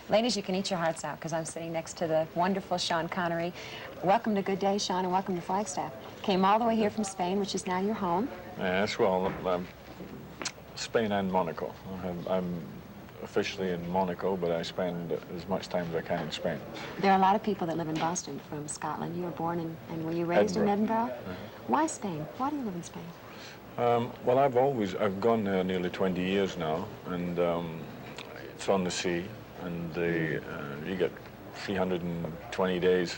Ladies, you can eat your hearts out because I'm sitting next to the wonderful Sean Connery. Welcome to Good Day, Sean, and welcome to Flagstaff. Came all the way here from Spain, which is now your home. Yes, well, Spain and Monaco. I'm officially in Monaco, but I spend as much time as I can in Spain. There are a lot of people that live in Boston from Scotland. You were born in, and were you raised in Edinburgh? Why Spain? Why do you live in Spain? Well, I've gone there nearly 20 years now, and it's on the sea, and you get 320 days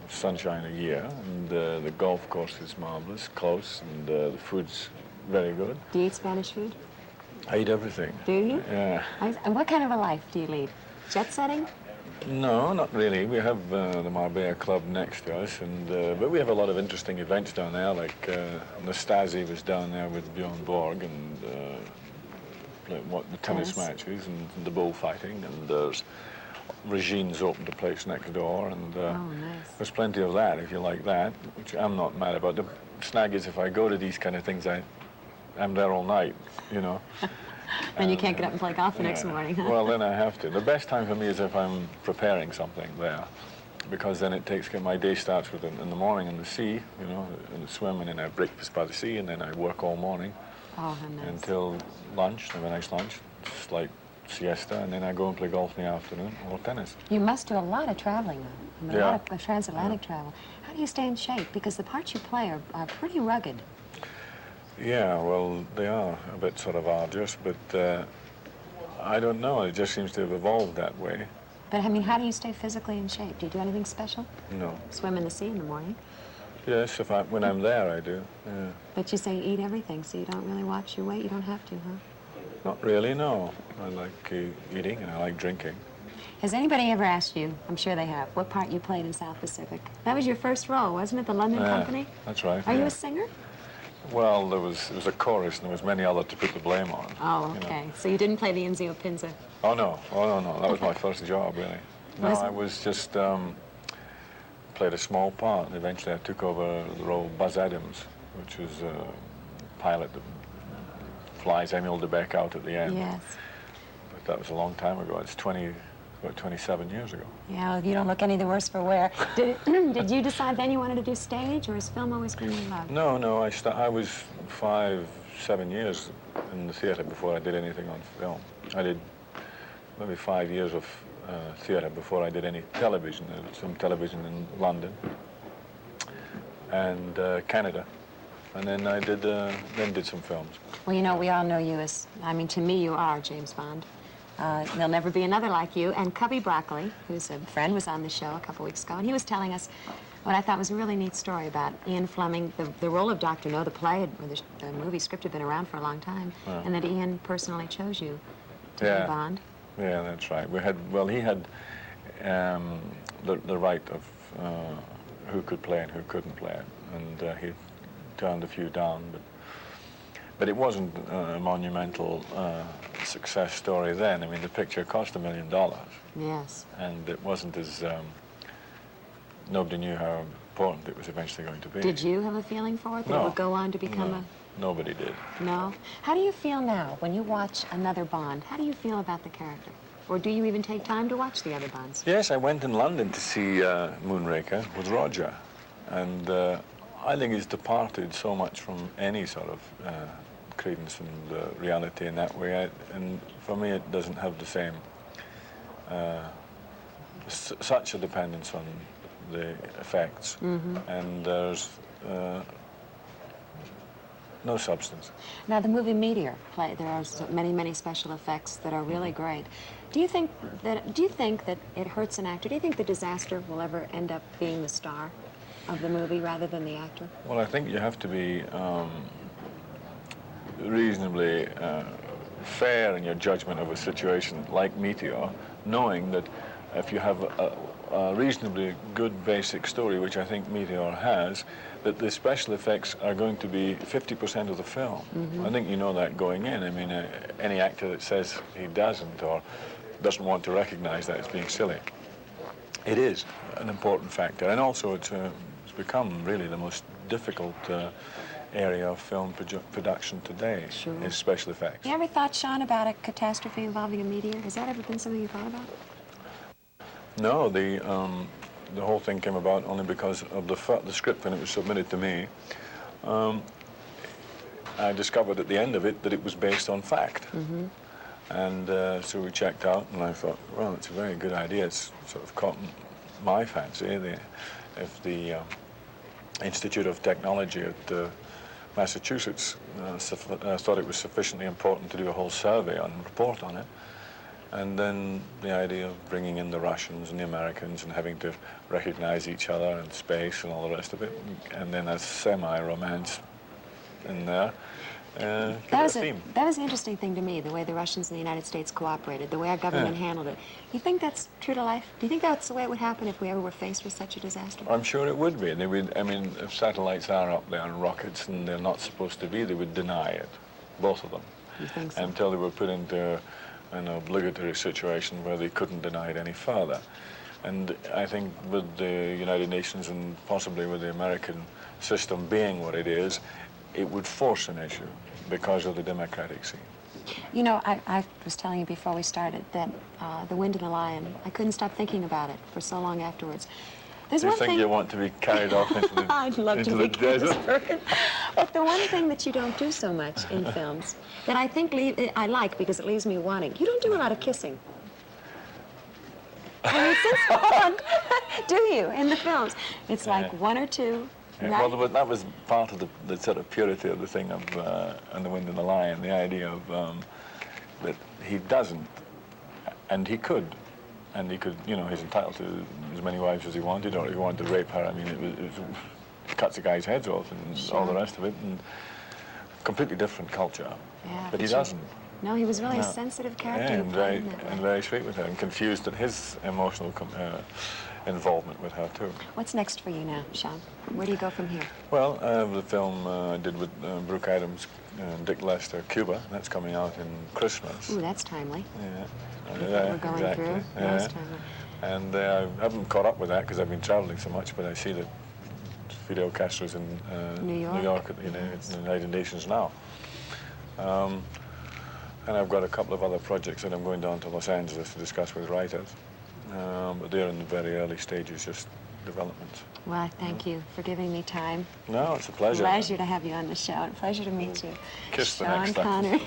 of sunshine a year, and the golf course is marvelous, close, and the food's very good. Do you eat Spanish food? I eat everything. Do you? Yeah. And what kind of a life do you lead? Jet setting? No, not really. We have the Marbella Club next to us, and but we have a lot of interesting events down there, like Nastasi was down there with Bjorn Borg, and the tennis matches, and the bullfighting, and there's Regine's opened a place next door, and oh, nice. There's plenty of that, if you like that, which I'm not mad about. The snag is if I go to these kind of things, I'm there all night, you know. Then you can't get up and play golf the next morning, huh? Well, then I have to. The best time for me is if I'm preparing something there, because then it takes, my day starts with in the morning in the sea, you know, in the swim, and then I have breakfast by the sea, and then I work all morning. Oh, how nice. Until lunch, have a nice lunch, just like siesta, and then I go and play golf in the afternoon, or tennis. You must do a lot of traveling, though. I mean, a lot of transatlantic travel. How do you stay in shape? Because the parts you play are pretty rugged. Yeah, well, they are a bit sort of arduous, but I don't know. It just seems to have evolved that way. But, I mean, how do you stay physically in shape? Do you do anything special? No. Swim in the sea in the morning? Yes, when I'm there, I do, yeah. But you say you eat everything, so you don't really watch your weight? You don't have to, huh? Not really, no. I like eating, and I like drinking. Has anybody ever asked you, I'm sure they have, what part you played in South Pacific? That was your first role, wasn't it? The London Company? That's right. Are you a singer? Well, there was a chorus, and there was many others to put the blame on. Oh, okay. You know. So you didn't play the Inzio Pinza? Oh, no. Oh, no. That was my first job, really. No, I was just played a small part, and eventually I took over the role of Buzz Adams, which was a pilot that flies Emil de Beck out at the end. Yes. But that was a long time ago. It's about 27 years ago. Yeah, well, you don't look any the worse for wear. Did you decide then you wanted to do stage, or has film always been your love? No. I was 5-7 years in the theatre before I did anything on film. I did maybe 5 years of theatre before I did any television. I did some television in London and Canada, and then I did some films. Well, you know, we all know you as, I mean, to me, you are James Bond. There'll never be another like you. And Cubby Broccoli, who's a friend, was on the show a couple weeks ago, and he was telling us what I thought was a really neat story about Ian Fleming, the role of Dr. No, the play, or the movie script had been around for a long time, and that Ian personally chose you to play Bond. Yeah, that's right. He had the right of who could play and who couldn't play it, and he turned a few down, but it wasn't a monumental success story then. I mean, the picture cost $1 million. Yes. And it wasn't as, nobody knew how important it was eventually going to be. Did you have a feeling for it, that it would go on to become a... Nobody did. No? How do you feel now when you watch another Bond? How do you feel about the character? Or do you even take time to watch the other Bonds? Yes, I went in London to see Moonraker with Roger, and I think he's departed so much from any sort of credence and reality in that way, and for me it doesn't have the same, such a dependence on the effects, and there's no substance. Now, the movie Meteor play, there are many, many special effects that are really great. Do you think that it hurts an actor? Do you think the disaster will ever end up being the star of the movie rather than the actor? Well, I think you have to be reasonably fair in your judgment of a situation like Meteor, knowing that if you have a reasonably good basic story, which I think Meteor has, that the special effects are going to be 50% of the film. I think you know that going in. I mean, any actor that says he doesn't or doesn't want to recognize that as being silly. It is an important factor, and also it's become really the most difficult area of film production today, is special effects. You ever thought, Sean, about a catastrophe involving a meteor? Has that ever been something you thought about? No, the whole thing came about only because of the script when it was submitted to me. I discovered at the end of it that it was based on fact. And so we checked out, and I thought, well, it's a very good idea. It's sort of caught my fancy. If the Institute of Technology at Massachusetts thought it was sufficiently important to do a whole survey and report on it. And then the idea of bringing in the Russians and the Americans and having to recognize each other in space and all the rest of it. And then a semi-romance in there. That was the interesting thing to me, the way the Russians and the United States cooperated, the way our government handled it. You think that's true to life? Do you think that's the way it would happen if we ever were faced with such a disaster? I'm sure it would be. They would, I mean, if satellites are up there and rockets and they're not supposed to be, they would deny it, both of them. You think so? Until they were put into an obligatory situation where they couldn't deny it any further. And I think with the United Nations and possibly with the American system being what it is, it would force an issue because of the democratic scene. You know, I was telling you before we started that The Wind and the Lion, I couldn't stop thinking about it for so long afterwards. There's Do you one think thing you want to be carried off into the I'd love into to the be desert? But the one thing that you don't do so much in films that I think I like because it leaves me wanting, you don't do a lot of kissing. I mean, since Bond, do you, in the films? It's like one or two. Yeah, well, that was part of the sort of purity of the thing of and The Wind and the Lion, the idea of that he doesn't, and he could, you know, he's entitled to as many wives as he wanted, or if he wanted to rape her, I mean, it cuts the guy's heads off and all the rest of it, and completely different culture. Yeah, but he doesn't. No, he was really a sensitive character. Yeah, and very sweet with her, and confused at his emotional involvement with her too. What's next for you now, Sean? Where do you go from here? Well, the film I did with Brooke Adams and Dick Lester, Cuba. That's coming out in Christmas. Ooh, that's timely. Yeah. We're going exactly. through. Yeah. That's timely. And I haven't caught up with that because I've been traveling so much, but I see that Fidel Castro's in New York at the United Nations now. And I've got a couple of other projects that I'm going down to Los Angeles to discuss with writers. But they're in the very early stages, just development. Well, I thank you for giving me time. No, it's a pleasure. Pleasure to have you on the show. And pleasure to meet you. Kiss the Sean next time. Connery.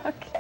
Okay.